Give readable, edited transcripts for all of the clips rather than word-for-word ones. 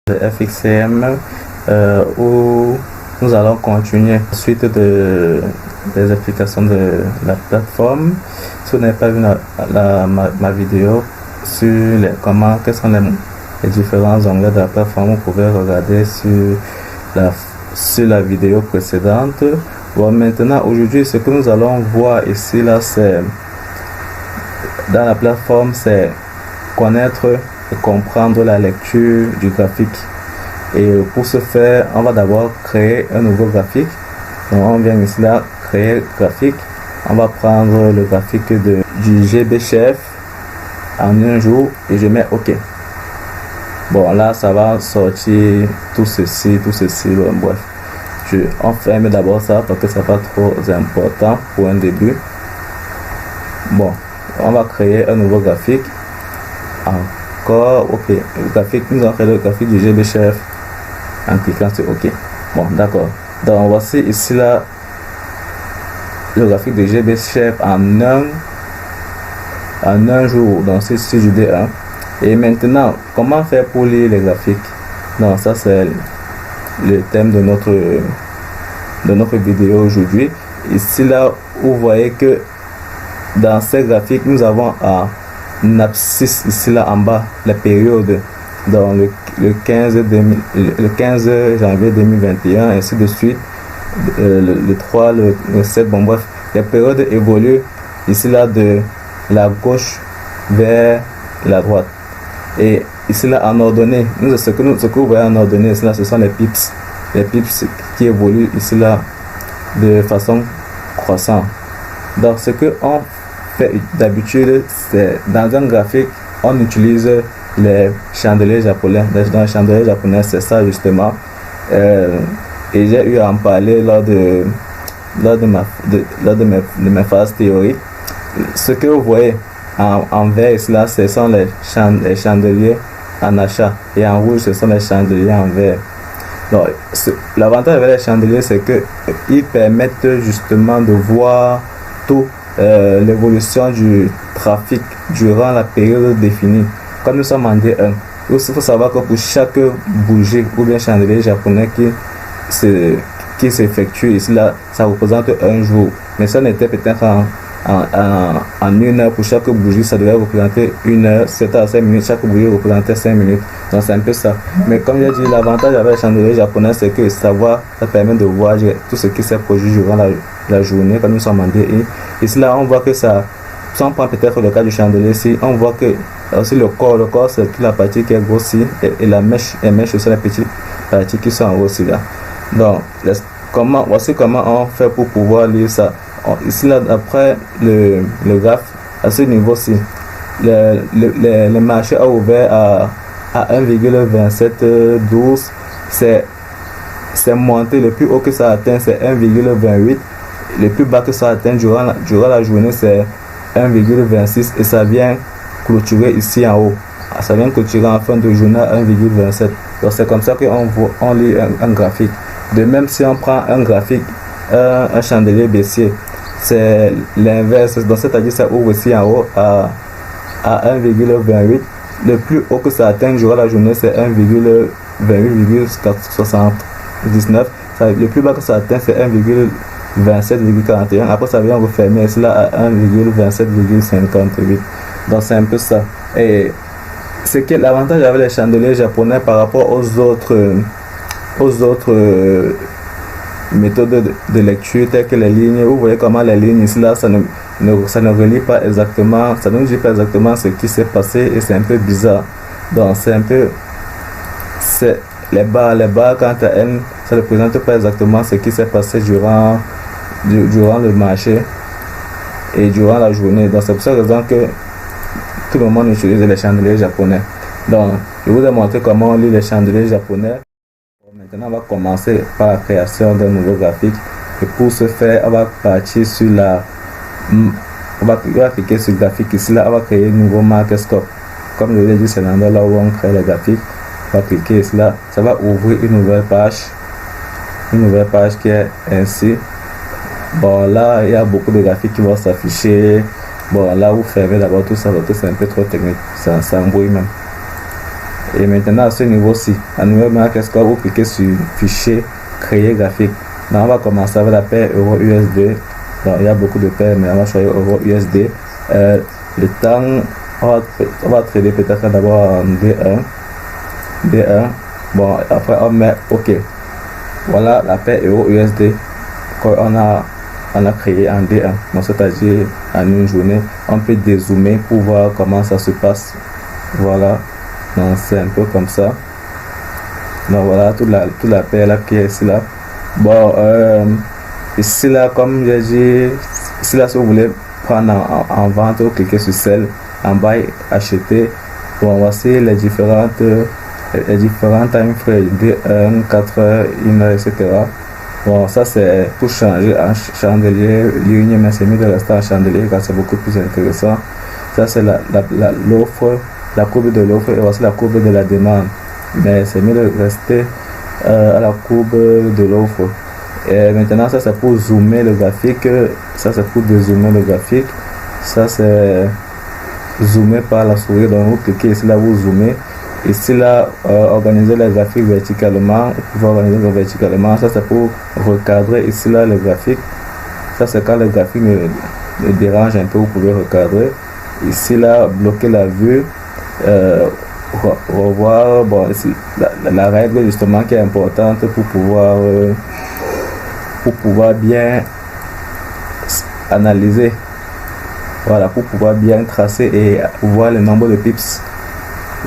de FXCM où nous allons continuer suite des applications de la plateforme. Si vous n'avez pas vu ma vidéo sur quels sont les différents onglets de la plateforme, vous pouvez regarder sur la vidéo précédente. Bon, maintenant, aujourd'hui, ce que nous allons voir ici, là, c'est dans la plateforme, c'est connaître et comprendre la lecture du graphique. Et pour ce faire, on va d'abord créer un nouveau graphique. Donc on vient ici là, créer graphique. On va prendre le graphique du GBchef en un jour et je mets OK. Bon, là, ça va sortir tout ceci, bon, bref. On ferme d'abord ça parce que c'est pas trop important pour un début. Bon, on va créer un nouveau graphique. Encore, OK. Le graphique, nous allons créer le graphique du GBchef en cliquant sur OK. Bon, d'accord. Donc, voici ici là le graphique de GBchef en un jour. Donc, c'est sur du D1. Et maintenant, comment faire pour lire les graphiques? Donc, ça, c'est le thème de notre vidéo aujourd'hui. Ici là, vous voyez que dans ces graphiques, nous avons un abscisse ici là en bas, la période. Donc le 15 janvier 2021, ainsi de suite, le 3, le 7, bon bref, les périodes évoluent ici là de la gauche vers la droite. Et ici là en ordonnée, ce que vous voyez en ordonnée, ici là, ce sont les pips qui évoluent ici là de façon croissante. Donc ce que on fait d'habitude, c'est dans un graphique, on utilise les chandeliers japonais. Dans les chandeliers japonais, c'est ça justement. Et j'ai eu à en parler lors de mes phases théoriques. Ce que vous voyez en vert là, ce sont les chandeliers en achat, et en rouge, ce sont les chandeliers en vert. Donc, l'avantage avec les chandeliers, c'est qu'ils permettent justement de voir tout l'évolution du trafic durant la période définie. Comme nous sommes en D1, il faut savoir que pour chaque bougie ou bien chandelier japonais qui s'effectue ici là, ça représente un jour. Mais ça n'était peut-être en une heure. Pour chaque bougie, ça devait représenter une heure, 7 à 5 minutes. Chaque bougie représentait 5 minutes. Donc c'est un peu ça. Mais comme j'ai dit, l'avantage avec les chandeliers japonais, c'est que ça permet de voir tout ce qui s'est produit durant la journée quand nous sommes en D1. Ici là, on voit que ça. Si on prend peut-être le cas du chandelier ici, on voit que aussi le corps c'est toute la partie qui est grossie, et la mèche, ce sont les petites parties qui sont en haut aussi là. Donc, voici comment on fait pour pouvoir lire ça. Ici là, après le graphe, à ce niveau-ci, le marché a ouvert à 1,2712. C'est monté. Le plus haut que ça atteint, c'est 1,28. Le plus bas que ça atteint durant la journée, c'est 1,26, et ça vient clôturer ici en haut. Ça vient clôturer en fin de journée à 1,27. Donc c'est comme ça qu'on lit un graphique. De même, si on prend un graphique, un chandelier baissier, c'est l'inverse. Donc c'est-à-dire ça ouvre ici en haut à 1,28. Le plus haut que ça atteint durant la journée, c'est 1,28,79. Le plus bas que ça atteint, c'est 1,27,41. Après ça vient refermer cela à 1,27,58. Donc c'est un peu ça. Et ce qui est l'avantage avec les chandeliers japonais par rapport aux autres méthodes de lecture telles que les lignes. Vous voyez comment les lignes ici là, ça ne relie pas exactement, ça ne nous dit pas exactement ce qui s'est passé, et c'est un peu bizarre. Donc c'est les barres quant à elles, ça ne représente pas exactement ce qui s'est passé durant le marché et durant la journée. Donc c'est pour cette raison que tout le monde utilise les chandeliers japonais. Donc je vous ai montré comment on lit les chandeliers japonais. Maintenant on va commencer par la création d'un nouveau graphique, et pour ce faire on va partir sur on va cliquer sur le graphique ici là, on va créer un nouveau Marketscope. Comme je l'ai dit, c'est l'endroit là où on crée les graphiques. On va cliquer ici là, ça va ouvrir une nouvelle page qui est ainsi. Bon, là il y a beaucoup de graphiques qui vont s'afficher. Bon, là vous fermez d'abord tout ça parce que c'est un peu trop technique, ça embrouille même. Et maintenant à ce niveau-ci, à niveau maintenant, qu'est-ce qu'on va vous cliquer sur fichier, créer graphique. Donc on va commencer avec la paire euro USD. Donc il y a beaucoup de paires, mais on va choisir euro USD. Le temps, on va trader peut-être d'abord en D1. Bon, après on met OK. Voilà la paire euro USD qu'on a créé en D1. Donc c'est-à-dire en une journée. On peut dézoomer pour voir comment ça se passe. Voilà. Donc c'est un peu comme ça. Donc voilà toute la paire là qui est ici là. Bon, ici là, comme j'ai dit, ici là, si vous voulez prendre en vente, vous cliquez sur celle en bas, acheter. Bon, voici les différents time frames, D1, 4 heures, 1 heure, etc. Bon, ça c'est pour changer en chandelier, ligne, mais c'est mieux de rester en chandelier car c'est beaucoup plus intéressant. Ça c'est l'offre, la courbe de l'offre et voici la courbe de la demande. Mais c'est mieux de rester à la courbe de l'offre. Et maintenant ça c'est pour zoomer le graphique, ça c'est pour dézoomer le graphique, ça c'est zoomer par la souris. Donc vous cliquez ici là, vous zoomez ici là, organiser les graphiques verticalement, vous pouvez organiser verticalement. Ça c'est pour recadrer ici là le graphique, ça c'est quand le graphique me dérange un peu, vous pouvez recadrer ici là, bloquer la vue, revoir. Bon, la règle justement qui est importante pour pouvoir bien analyser, voilà, pour pouvoir bien tracer et voir le nombre de pips.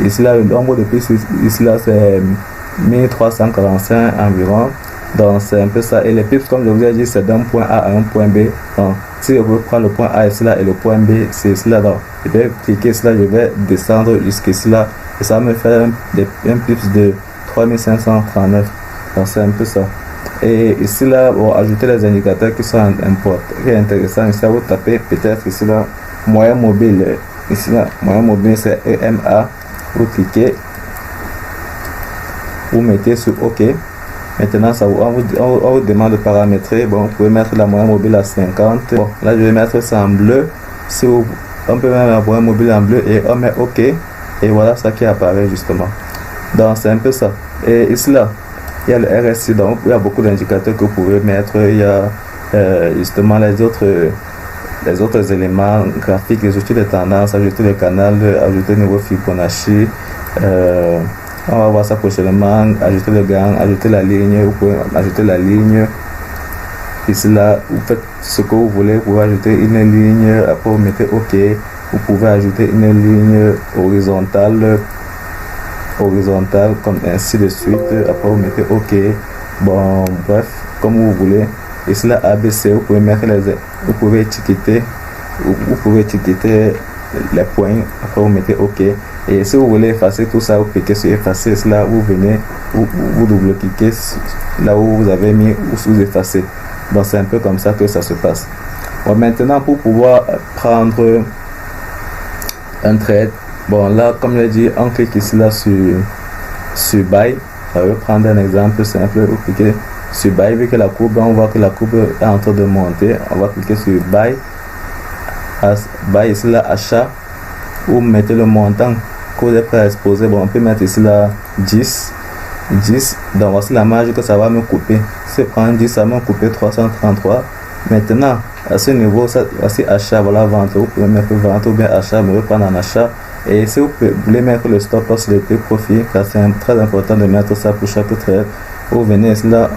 Ici là, le nombre de pips ici là c'est 1345 environ. Donc c'est un peu ça. Et les pips, comme je vous ai dit, c'est d'un point A à un point B. Donc si je veux prendre le point A ici là et le point B c'est ici là, donc je vais cliquer ici là, je vais descendre jusqu'ici là et ça me fait un pips de 3539. Donc c'est un peu ça. Et ici là, bon, ajouter les indicateurs qui sont importants, qui est intéressant. Ici là, vous tapez peut-être ici là, moyen mobile. Ici là, moyen mobile c'est EMA. Vous cliquez, vous mettez sur OK. Maintenant, on vous demande de paramétrer. Bon, vous pouvez mettre la moyenne mobile à 50. Bon, là, je vais mettre ça en bleu. On peut mettre la moyenne mobile en bleu et on met OK. Et voilà ça qui apparaît justement. Donc, c'est un peu ça. Et ici là, il y a le RSI. Donc, il y a beaucoup d'indicateurs que vous pouvez mettre. Il y a justement les autres éléments graphiques, ajouter les tendances, ajouter le canal, ajouter le niveau Fibonacci. On va voir ça prochainement. Ajouter le gang, ajouter la ligne. Vous pouvez ajouter la ligne. Ici là, vous faites ce que vous voulez. Vous pouvez ajouter une ligne. Après, vous mettez OK. Vous pouvez ajouter une ligne horizontale, comme ainsi de suite. Après, vous mettez OK. Bon, bref, comme vous voulez. Ici là, ABC, vous pouvez mettre vous pouvez étiqueter les points. Après, vous mettez OK. Et si vous voulez effacer tout ça, vous cliquez sur effacer. Là, vous venez, vous double-cliquez là où vous avez mis ou sous effacer. Donc, c'est un peu comme ça que ça se passe. Bon, maintenant, pour pouvoir prendre un trade, bon, là, comme je l'ai dit, on clique ici là sur buy. Je vais prendre un exemple simple. Vous cliquez sur buy, vu que la courbe, on voit que la courbe est en train de monter. On va cliquer sur buy. Buy ici là, achat. Vous mettez le montant que vous êtes prêt à exposer. Bon, on peut mettre ici là 10. Donc voici la marge que ça va me couper. Si je prends 10, ça va me couper 333. Maintenant, à ce niveau, voici achat, voilà vente. Vous pouvez mettre vente ou bien achat, mais vous prendre en achat. Et si vous voulez mettre le stop loss, le take profit, car c'est très important de mettre ça pour chaque trade. Vous venez ici là,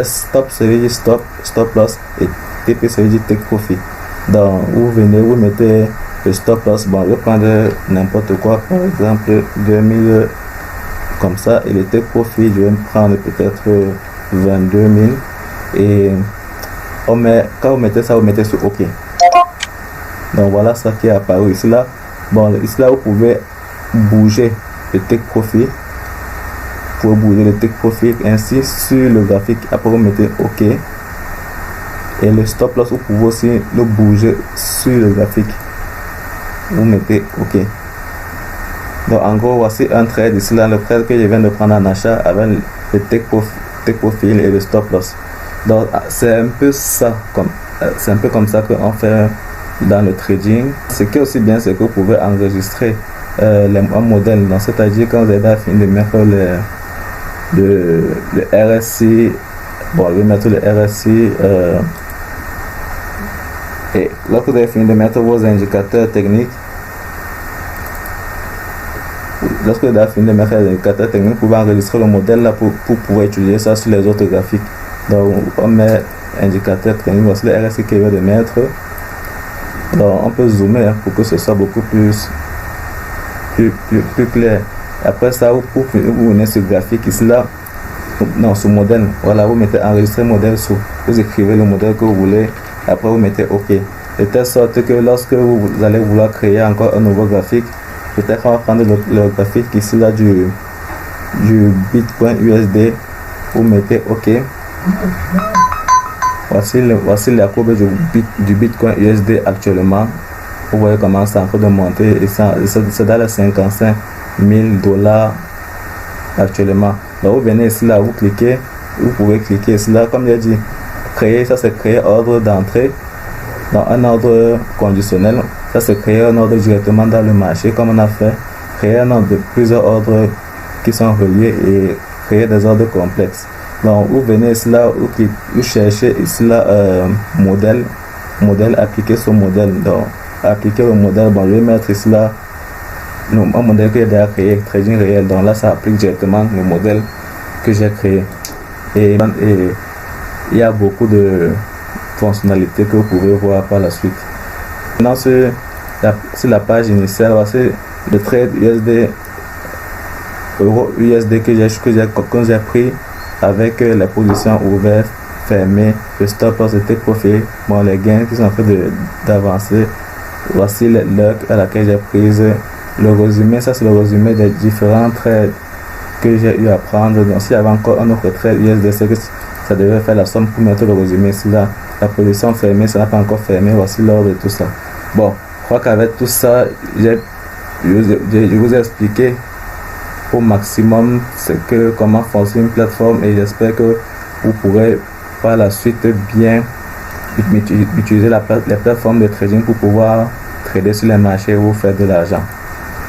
stop, ça veut dire stop loss, et TP, ça veut dire take profit. Donc vous venez, vous mettez le stop loss. Bon, je vais prendre n'importe quoi, par exemple 2000 comme ça, et le take profit, je vais me prendre peut-être 22 000. Et quand vous mettez ça, vous mettez sur OK. Donc voilà ça qui est apparu ici là. Bon, ici là, vous pouvez bouger le take profit. Vous pouvez bouger le take profit ainsi sur le graphique. Après, vous mettez OK. Et le stop loss, vous pouvez aussi le bouger sur le graphique. Vous mettez OK. Donc en gros, voici un trade ici là, le trade que je viens de prendre en achat avec le take profit et le stop loss. Donc c'est un peu ça, c'est un peu comme ça qu'on fait dans le trading. Ce qui est aussi bien, c'est que vous pouvez enregistrer un modèle. Donc, c'est-à-dire quand vous avez fini de mettre le RSI, bon, je vais mettre le RSI, et lorsque vous avez fini de mettre vos indicateurs techniques, lorsque vous avez fini de mettre les indicateurs techniques, vous pouvez enregistrer le modèle là pour pouvoir utiliser ça sur les autres graphiques. Donc, on met indicateur technique, voici le RSI qu'il y a de mettre. Donc, on peut zoomer pour que ce soit beaucoup plus clair. Après ça, vous venez sur graphique ici là, non, sur modèle. Voilà, vous mettez enregistrer modèle sous, vous écrivez le modèle que vous voulez. Après, vous mettez OK. De telle sorte que lorsque vous allez vouloir créer encore un nouveau graphique, peut-être on va prendre le graphique ici là du Bitcoin USD. Vous mettez OK. Voici la courbe du Bitcoin USD actuellement. Vous voyez comment c'est en train de monter et c'est dans les 55 000 $ actuellement. Donc vous venez ici là, vous cliquez, vous pouvez cliquer ici là, comme j'ai dit, créer, ça c'est créer ordre d'entrée dans un ordre conditionnel. Ça c'est créer un ordre directement dans le marché comme on a fait, créer un ordre de plusieurs ordres qui sont reliés et créer des ordres complexes. Donc vous venez ici là, vous cherchez ici là modèle, appliquer ce modèle. Donc appliquer le modèle, bon je vais mettre ici là un modèle que j'ai déjà créé, trading réel. Donc là ça applique directement le modèle que j'ai créé et il y a beaucoup de fonctionnalités que vous pouvez voir par la suite. Maintenant sur la page initiale, voici le trade euro USD que j'ai pris avec les positions ouvertes, fermées, le stop loss était profil, bon les gains qui sont en train d'avancer. Voici l'heure à laquelle j'ai prise. Le résumé, ça c'est le résumé des différents trades que j'ai eu à prendre. Donc s'il y avait encore un autre trade USD, que ça devait faire la somme pour mettre le résumé ici là. La position fermée, ça n'a pas encore fermé. Voici l'ordre de tout ça. Bon, je crois qu'avec tout ça, je vous ai expliqué au maximum comment fonctionne une plateforme et j'espère que vous pourrez par la suite bien utiliser les plateformes de trading pour pouvoir trader sur les marchés ou faire de l'argent.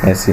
Merci.